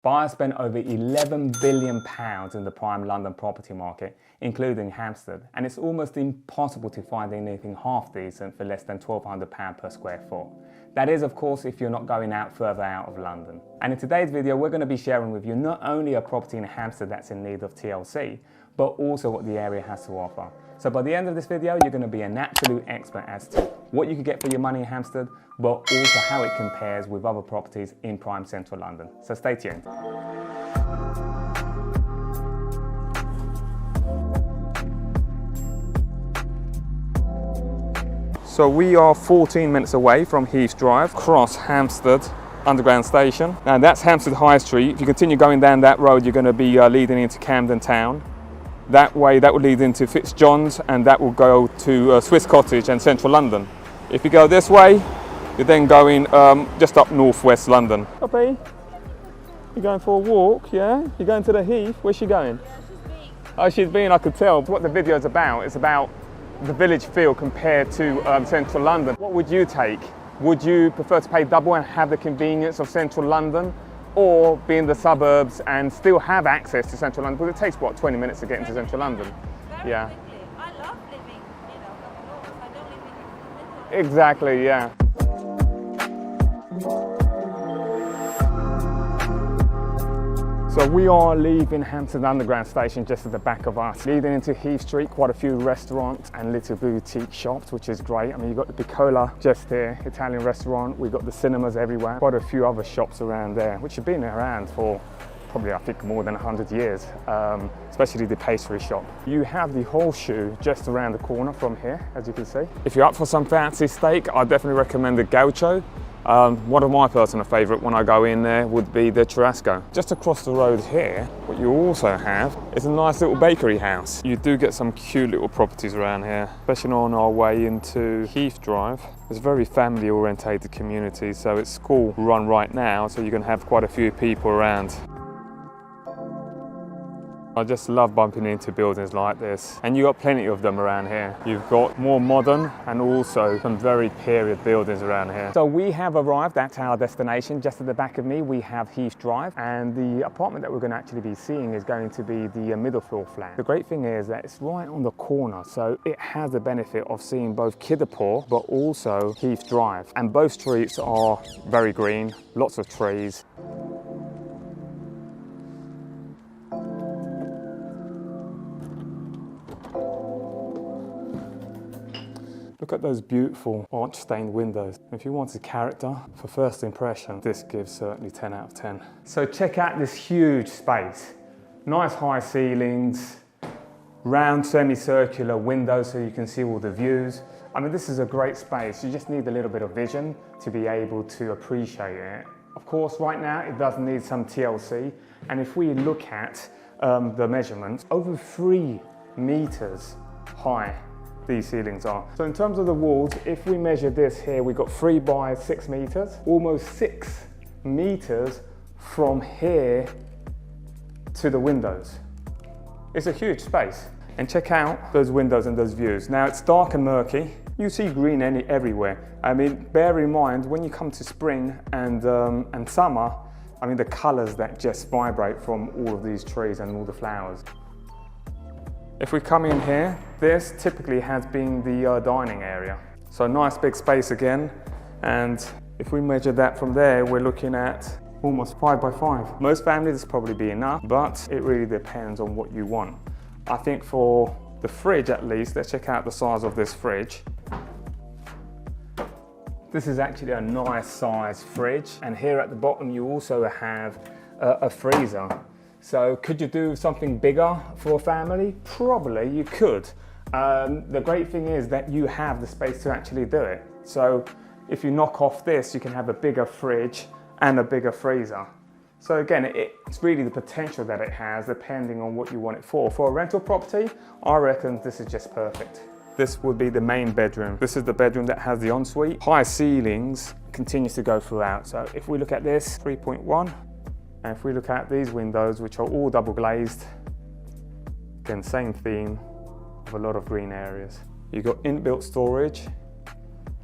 Buyers spent over £11 billion in the prime London property market, including Hampstead, and it's almost impossible to find anything half decent for less than £1,200 per square foot. That is, of course, if you're not going out further out of London. And in today's video, we're going to be sharing with you not only a property in Hampstead that's in need of TLC, but also what the area has to offer. So by the end of this video, you're going to be an absolute expert as to what you could get for your money in Hampstead, but also how it compares with other properties in prime central London. So stay tuned. So we are 14 minutes away from Heath Drive, across Hampstead Underground Station. And that's Hampstead High Street. If you continue going down that road, you're going to be leading into Camden Town. That way, that will lead into Fitzjohn's, and that will go to Swiss Cottage and central London. If you go this way, you're then going just up northwest London. Poppy, you're going for a walk, yeah? You're going to the Heath. Where's she going? Oh, she's been, I could tell. What the video is about, it's about the village feel compared to central London. What would you take? Would you prefer to pay double and have the convenience of central London, or be in the suburbs and still have access to central London? Because it takes, what, 20 minutes to get into central London? Yeah. I love living, up north. I don't live in the middle. Exactly, yeah. So we are leaving Hampstead Underground Station just at the back of us, leading into Heath Street. Quite a few restaurants and little boutique shops, which is great. I mean, you've got the Piccola just here, Italian restaurant. We've got the cinemas everywhere. Quite a few other shops around there, which have been around for probably, I think, more than 100 years, especially the pastry shop. You have the Horseshoe just around the corner from here, as you can see. If you're up for some fancy steak, I definitely recommend the Gaucho. One of my personal favourite when I go in there would be the Churrasco. Just across the road here, what you also have is a nice little bakery house. You do get some cute little properties around here, especially on our way into Heath Drive. It's a very family orientated community, so it's school run right now, so you're going to have quite a few people around. I just love bumping into buildings like this, and you've got plenty of them around here. You've got more modern and also some very period buildings around here. So we have arrived at our destination. Just at the back of me we have Heath Drive, and the apartment that we're going to actually be seeing is going to be the middle floor flat. The great thing is that it's right on the corner, so it has the benefit of seeing both Kiddapore but also Heath Drive, and both streets are very green, lots of trees. Look at those beautiful arch-stained windows. If you wanted character for first impression, this gives certainly 10 out of 10. So check out this huge space. Nice high ceilings, round semicircular windows so you can see all the views. I mean, this is a great space. You just need a little bit of vision to be able to appreciate it. Of course, right now it does need some TLC. And if we look at the measurements, over 3 meters high these ceilings are. So in terms of the walls, if we measure this here, we've got 3 by 6 meters, almost 6 meters from here to the windows. It's a huge space. And check out those windows and those views. Now it's dark and murky. You see green everywhere. I mean, bear in mind, when you come to spring and summer, I mean, the colors that just vibrate from all of these trees and all the flowers. If we come in here, this typically has been the dining area. So nice big space again. And if we measure that from there, we're looking at almost 5 by 5. Most families this probably be enough, but it really depends on what you want. I think for the fridge at least, let's check out the size of this fridge. This is actually a nice size fridge. And here at the bottom, you also have a freezer. So could you do something bigger for a family? Probably you could. The great thing is that you have the space to actually do it. So if you knock off this, you can have a bigger fridge and a bigger freezer. So again, it's really the potential that it has depending on what you want it for. For a rental property, I reckon this is just perfect. This would be the main bedroom. This is the bedroom that has the ensuite. High ceilings continues to go throughout. So if we look at this, 3.1. And if we look at these windows, which are all double glazed, again, same theme of a lot of green areas. You've got inbuilt storage.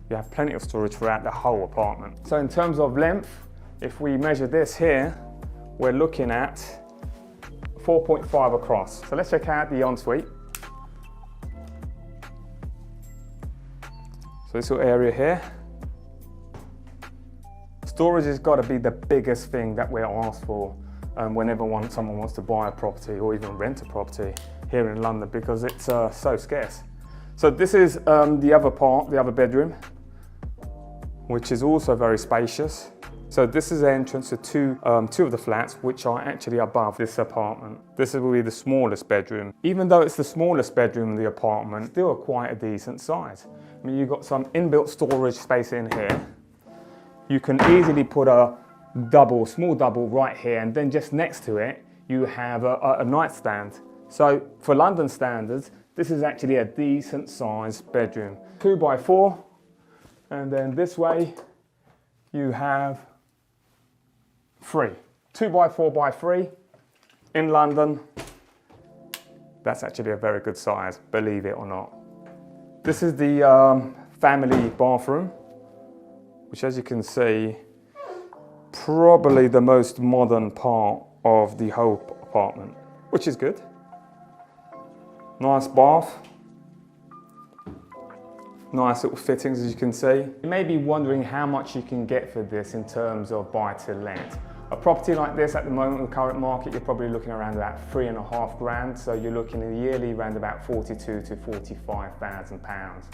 You have plenty of storage throughout the whole apartment. So in terms of length, if we measure this here, we're looking at 4.5 across. So let's check out the ensuite. So this little area here. Storage has got to be the biggest thing that we're asked for whenever someone wants to buy a property or even rent a property here in London, because it's so scarce. So this is the other part, the other bedroom, which is also very spacious. So this is the entrance to two of the flats, which are actually above this apartment. This will be the smallest bedroom. Even though it's the smallest bedroom in the apartment, still quite a decent size. I mean, you've got some inbuilt storage space in here. You can easily put a small double right here, and then just next to it, you have a nightstand. So for London standards, this is actually a decent sized bedroom. 2x4, and then this way, you have 3. 2x4x3 in London. That's actually a very good size, believe it or not. This is the family bathroom, which, as you can see, probably the most modern part of the whole apartment, which is good. Nice bath. Nice little fittings, as you can see. You may be wondering how much you can get for this in terms of buy to let. A property like this at the moment in the current market, you're probably looking around about 3.5 grand. So you're looking at yearly around about 42 to 45,000 pounds.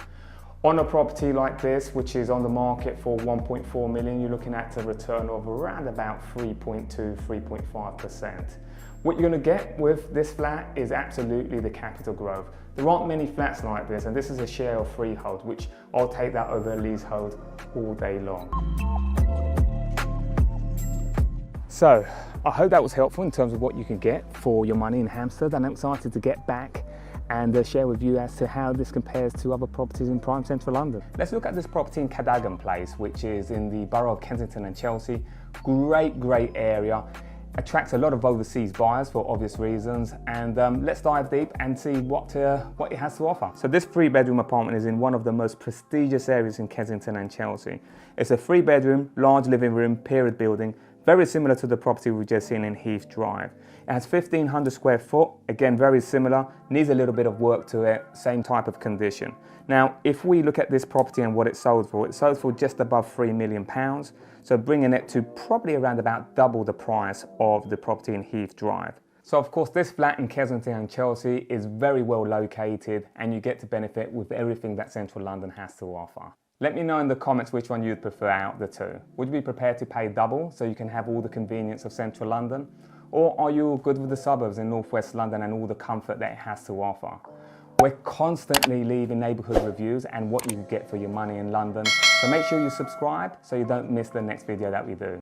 On a property like this, which is on the market for 1.4 million, you're looking at a return of around about 3.2, 3.5%. What you're going to get with this flat is absolutely the capital growth. There aren't many flats like this, and this is a share of freehold, which I'll take that over leasehold all day long. So I hope that was helpful in terms of what you can get for your money in Hampstead, and I'm excited to get back and share with you as to how this compares to other properties in prime central London. Let's look at this property in Cadogan Place, which is in the borough of Kensington and Chelsea. Great area. Attracts a lot of overseas buyers for obvious reasons, and let's dive deep and see what it has to offer. So this 3-bedroom apartment is in one of the most prestigious areas in Kensington and Chelsea. It's a 3-bedroom, large living room, period building, very similar to the property we've just seen in Heath Drive. It has 1,500 square foot, again very similar, needs a little bit of work to it, same type of condition. Now, if we look at this property and what it sold for just above £3 million, so bringing it to probably around about double the price of the property in Heath Drive. So of course this flat in Kensington and Chelsea is very well located, and you get to benefit with everything that central London has to offer. Let me know in the comments which one you'd prefer out of the two. Would you be prepared to pay double so you can have all the convenience of central London? Or are you good with the suburbs in northwest London and all the comfort that it has to offer? We're constantly leaving neighbourhood reviews and what you get for your money in London. So make sure you subscribe so you don't miss the next video that we do.